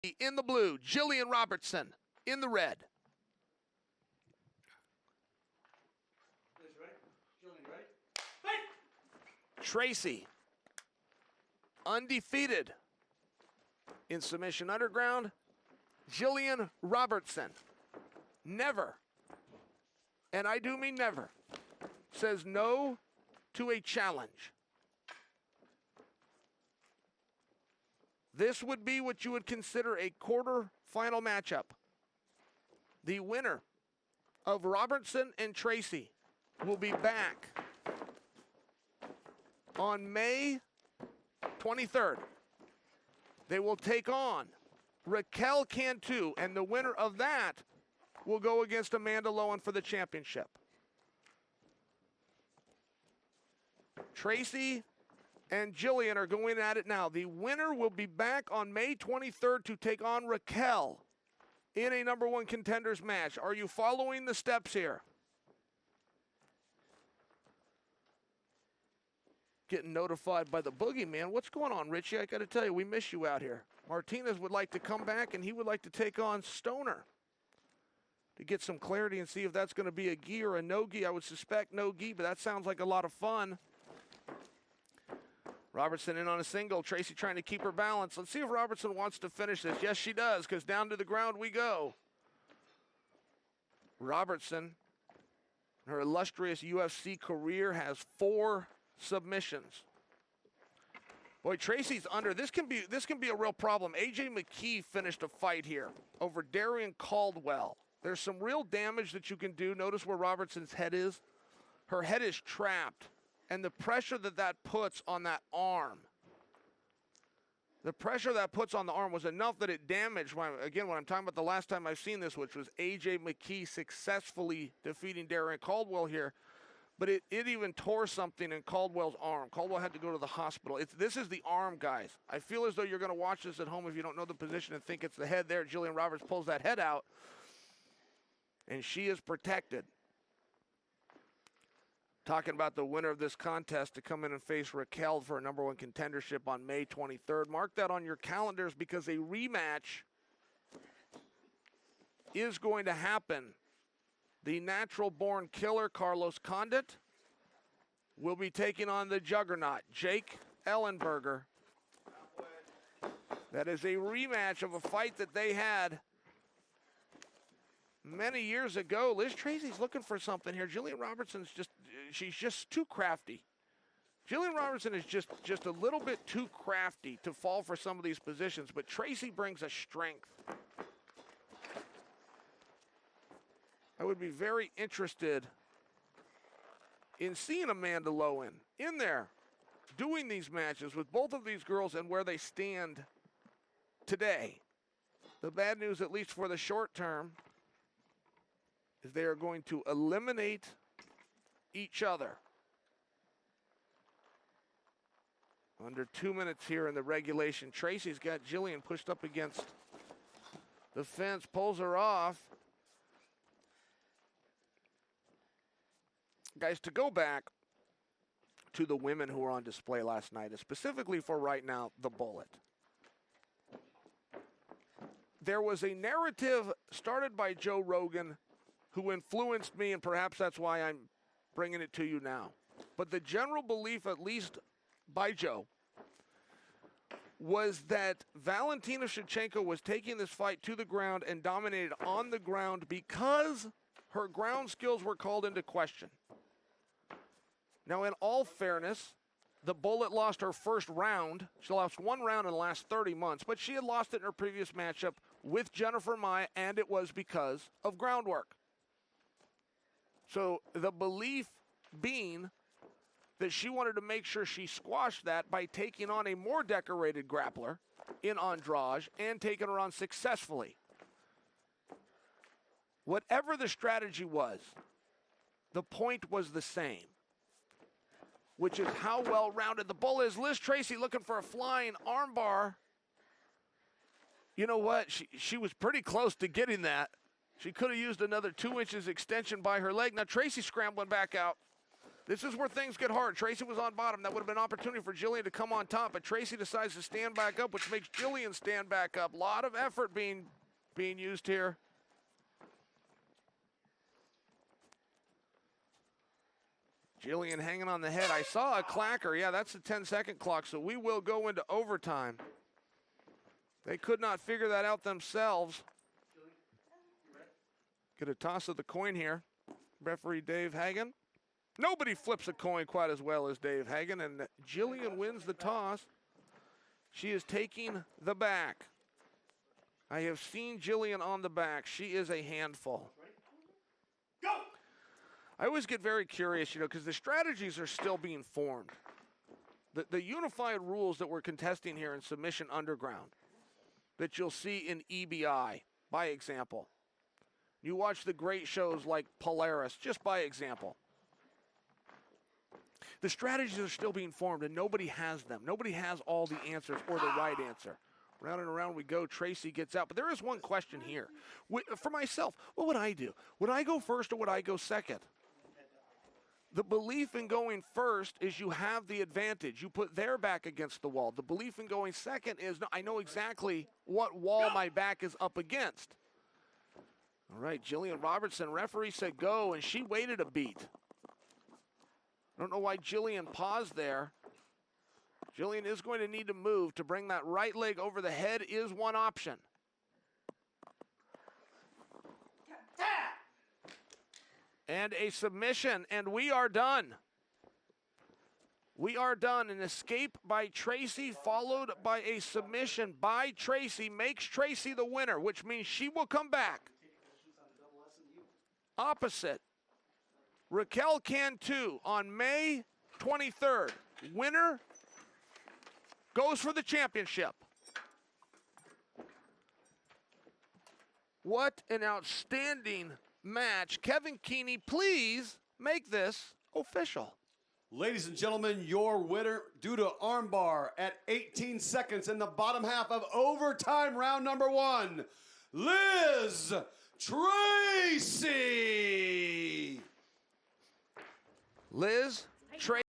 in the blue, Gillian Robertson in the red. Tracy, undefeated in Submission Underground. Gillian Robertson, never, and I do mean never, says no to a challenge. This would be what you would consider a quarter-final matchup. The winner of Robertson and Tracy will be back on May 23rd. They will take on Raquel Cantu, and the winner of that will go against Amanda Lowen for the championship. Tracy and Gillian are going at it now. The winner will be back on May 23rd to take on Raquel in a number one contenders match. Are you following the steps here? Getting notified by the boogeyman. What's going on, Richie? I got to tell you, we miss you out here. Martinez would like to come back, and he would like to take on Stoner to get some clarity and see if that's going to be a gi or a no gi. I would suspect no gi, but that sounds like a lot of fun. Robertson in on a single. Tracy trying to keep her balance. Let's see if Robertson wants to finish this. Yes, she does, because down to the ground we go. Robertson, her illustrious UFC career, has 4 submissions. Boy, Tracy's under. This can be a real problem. AJ McKee finished a fight here over Darian Caldwell. There's some real damage that you can do. Notice where Robertson's head is. Her head is trapped, and the pressure that puts on that arm, the pressure that puts on the arm was enough that it damaged. Again, when I'm talking about the last time I've seen this, which was AJ McKee successfully defeating Darian Caldwell here. But it even tore something in Caldwell's arm. Caldwell had to go to the hospital. This is the arm, guys. I feel as though you're going to watch this at home if you don't know the position and think it's the head there. Gillian Roberts pulls that head out, and she is protected. Talking about the winner of this contest to come in and face Raquel for a number one contendership on May 23rd. Mark that on your calendars because a rematch is going to happen. The natural-born killer, Carlos Condit, will be taking on the juggernaut, Jake Ellenberger. That is a rematch of a fight that they had many years ago. Liz Tracy's looking for something here. Gillian Robertson's she's just too crafty. Gillian Robertson is just a little bit too crafty to fall for some of these positions, but Tracy brings a strength. I would be very interested in seeing Amanda Lowen in there doing these matches with both of these girls and where they stand today. The bad news, at least for the short term, is they are going to eliminate each other. Under 2 minutes here in the regulation. Tracy's got Gillian pushed up against the fence, pulls her off. Guys, to go back to the women who were on display last night, and specifically for right now, the Bullet. There was a narrative started by Joe Rogan who influenced me, and perhaps that's why I'm bringing it to you now. But the general belief, at least by Joe, was that Valentina Shevchenko was taking this fight to the ground and dominated on the ground because her ground skills were called into question. Now, in all fairness, the Bullet lost her first round. She lost 1 round in the last 30 months, but she had lost it in her previous matchup with Jennifer Maia, and it was because of groundwork. So the belief being that she wanted to make sure she squashed that by taking on a more decorated grappler in Andrade and taking her on successfully. Whatever the strategy was, the point was the same, which is how well-rounded the Bull is. Liz Tracy looking for a flying armbar. You know what? She was pretty close to getting that. She could have used another 2 inches extension by her leg. Now Tracy scrambling back out. This is where things get hard. Tracy was on bottom. That would have been an opportunity for Gillian to come on top, but Tracy decides to stand back up, which makes Gillian stand back up. A lot of effort being used here. Gillian hanging on the head. I saw a clacker. Yeah, that's the 10-second clock, so we will go into overtime. They could not figure that out themselves. Get a toss of the coin here. Referee Dave Hagen. Nobody flips a coin quite as well as Dave Hagen, and Gillian wins the toss. She is taking the back. I have seen Gillian on the back. She is a handful. Go! I always get very curious, because the strategies are still being formed. The unified rules that we're contesting here in Submission Underground that you'll see in EBI, by example. You watch the great shows like Polaris, just by example. The strategies are still being formed, and nobody has them. Nobody has all the answers or the right answer. Round and around we go. Tracy gets out. But there is one question here. For myself, what would I do? Would I go first or would I go second? The belief in going first is you have the advantage. You put their back against the wall. The belief in going second is, no, I know exactly what wall my back is up against. All right, Gillian Robertson, referee said go, and she waited a beat. I don't know why Gillian paused there. Gillian is going to need to move to bring that right leg over the head is one option. And a submission, and we are done. We are done. An escape by Tracy followed by a submission by Tracy makes Tracy the winner, which means she will come back. Opposite Raquel Cantu on May 23rd. Winner goes for the championship. What an outstanding match. Kevin Keeney, please make this official. Ladies and gentlemen, your winner due to armbar at 18 seconds in the bottom half of overtime round number 1, Liz Tracy. Liz Tracy.